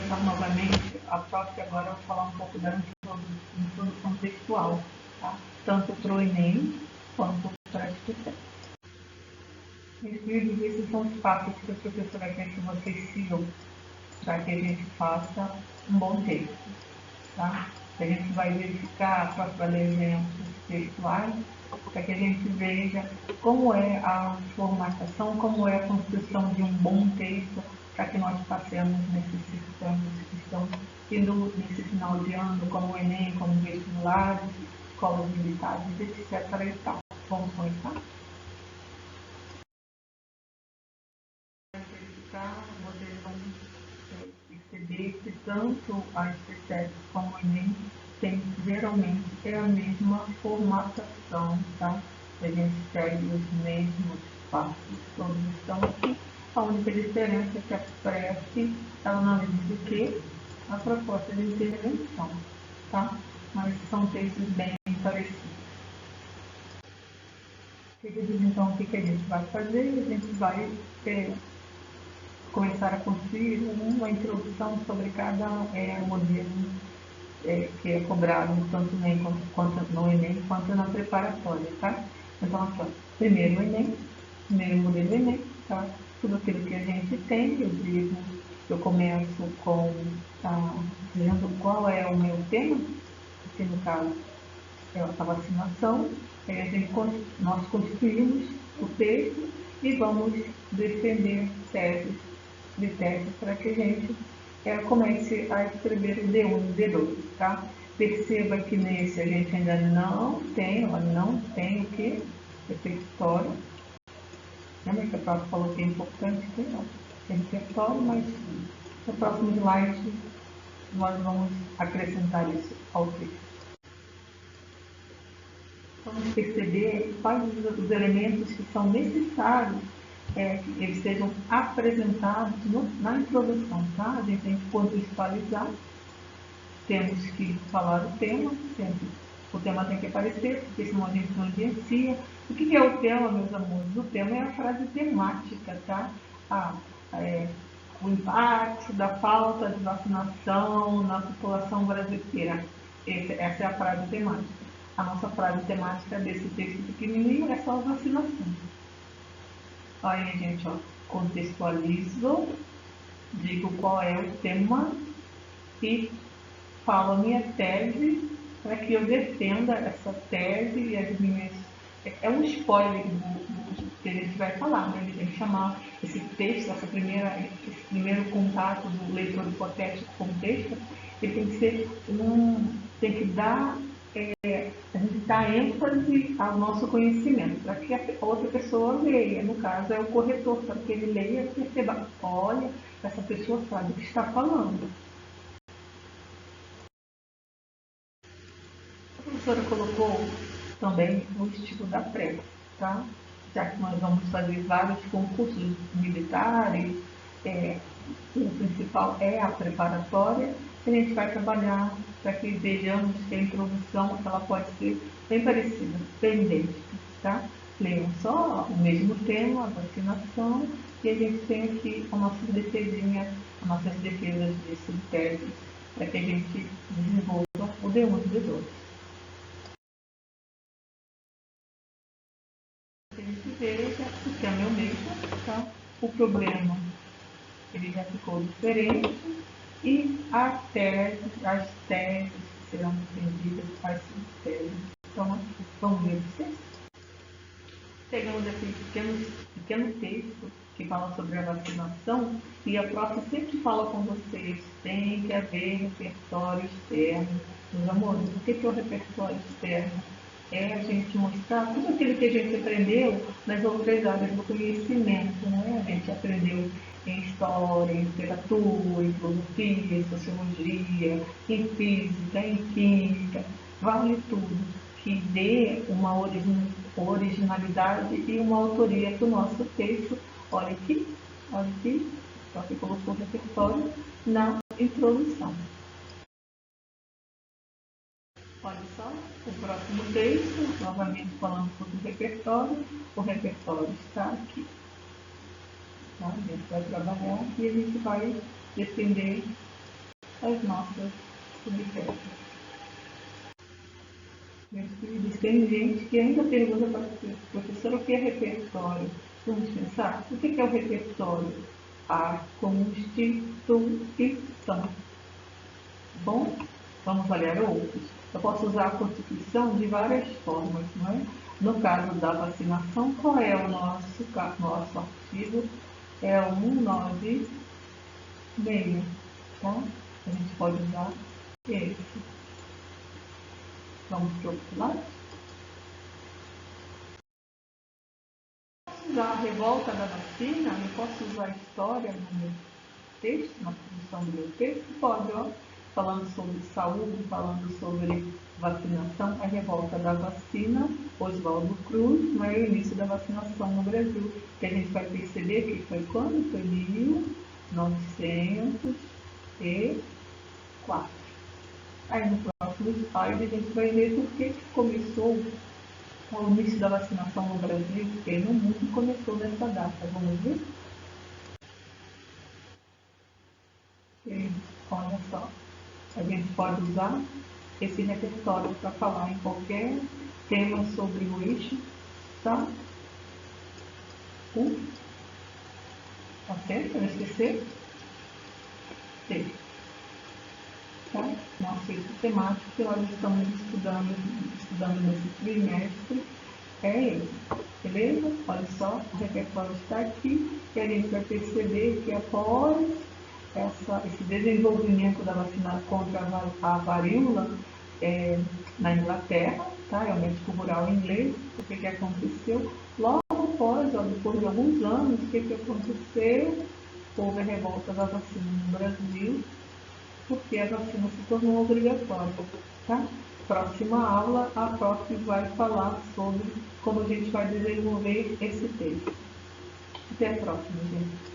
começar novamente, a própria agora eu vou falar um pouco da introdução textual, tá? Tanto para o Enem quanto para a SPSEC. Esses são os passos que a professora quer que vocês sigam para que a gente faça um bom texto, tá? A gente vai verificar, a própria ler exemplos textuais, para que a gente veja como é a formatação, como é a construção de um bom texto, para que nós passemos nesses sistemas que estão indo nesse final de ano, como o Enem, como vestibulares, escolas militares, etc. e tal. Vamos começar? Vocês vão perceber que tanto a SPSEC como o Enem tem, geralmente, é a mesma formatação, tá? A gente segue os mesmos passos, todos estão aqui. A única diferença é que a PREF, ela não diz o que? A proposta de intervenção, tá? Mas são textos bem parecidos. Então, o que a gente vai fazer? A gente vai começar a construir uma introdução sobre cada modelo que é cobrado tanto no Enem quanto na preparatória, tá? Então, aqui, ó, primeiro o Enem, primeiro modelo Enem, tá? Tudo aquilo que a gente tem, eu começo com dizendo qual é o meu tema, que no caso é a vacinação, nós construímos o texto e vamos defender teses para que a gente comece a escrever o D1 e D2, tá? Perceba que nesse a gente ainda não tem o que? Repertório. Lembra que a própria falou que é importante ter repertório, mas no próximo slide nós vamos acrescentar isso ao texto. Vamos perceber quais os elementos que são necessários que eles sejam apresentados na introdução, tá? A gente tem que contextualizar, temos que falar o tema, sempre. O tema tem que aparecer, porque senão a gente não evidencia. O que é o tema, meus amores? O tema é a frase temática, tá? O impacto da falta de vacinação na população brasileira. Essa é a frase temática. A nossa frase temática desse texto pequenininho é só a vacinação. Aí, gente, ó, contextualizo, digo qual é o tema e falo a minha tese para que eu defenda essa tese e as minhas... É um spoiler do que a gente vai falar, né? A gente tem que chamar esse texto, esse primeiro contato do leitor hipotético com o texto, ele tem que ser tem que dar... a gente dá ênfase ao nosso conhecimento, para que a outra pessoa leia. No caso, é o corretor, para que ele leia e perceba, olha, essa pessoa sabe o que está falando. A professora colocou também o estilo da pré, tá? Já que nós vamos fazer vários concursos militares, o principal é a preparatória, a gente vai trabalhar para que vejamos que a introdução ela pode ser bem parecida, bem idêntica, tá? Leiam só o mesmo tema, a vacinação, e a gente tem aqui a nossa defesinha, as nossas defesas de subteses, para que a gente desenvolva o D1 e o D2. A gente veja o tema é o mesmo, tá? O problema ele já ficou diferente e as teses serão entendidas as teses. Então, aqui, vamos ver vocês? Pegamos aqui pequeno texto que fala sobre a vacinação e a prof sempre fala com vocês, tem que haver repertório externo. Meus amores, o que é o repertório externo? É a gente mostrar tudo aquilo que a gente aprendeu nas outras áreas do conhecimento, né? A gente aprendeu em história, em literatura, em filosofia, em sociologia, em física, em química, vale tudo, que dê uma originalidade e uma autoria para o nosso texto. Olha aqui, só que colocou o repertório na introdução. Olha só, o próximo texto, novamente falando sobre o repertório está aqui. Tá? A gente vai trabalhar e a gente vai defender as nossas subpeças. Meus filhos, tem gente que ainda pergunta para a professora o que é repertório. Vamos pensar? O que é o repertório? A constituição. Bom, vamos avaliar outros. Eu posso usar a Constituição de várias formas, não é? No caso da vacinação, qual é o nosso artigo? É o 196, tá? A gente pode usar esse. Vamos para o outro lado. Posso usar a revolta da vacina? Eu posso usar a história no meu texto, na produção do meu texto? Pode, ó. Falando sobre saúde, falando sobre vacinação, a revolta da vacina, Oswaldo Cruz, no início da vacinação no Brasil, que a gente vai perceber que foi quando? Foi 1904. Aí no próximo slide a gente vai ver por que começou o início da vacinação no Brasil e no mundo começou nessa data. Vamos ver? E, olha só. A gente pode usar esse repertório para falar em qualquer tema sobre o eixo, tá? Tá certo? Para não esquecer? T. Tá? Nosso eixo temático que nós estamos estudando nesse trimestre é esse. Beleza? Olha só, o repertório está aqui e a gente vai perceber que após esse desenvolvimento da vacina contra a varíola na Inglaterra, tá? É o médico rural inglês. O que aconteceu? Logo após, depois de alguns anos, o que aconteceu? Houve a revolta da vacina no Brasil, porque a vacina se tornou obrigatória. Tá? Próxima aula, a prof vai falar sobre como a gente vai desenvolver esse texto. Até a próxima, gente.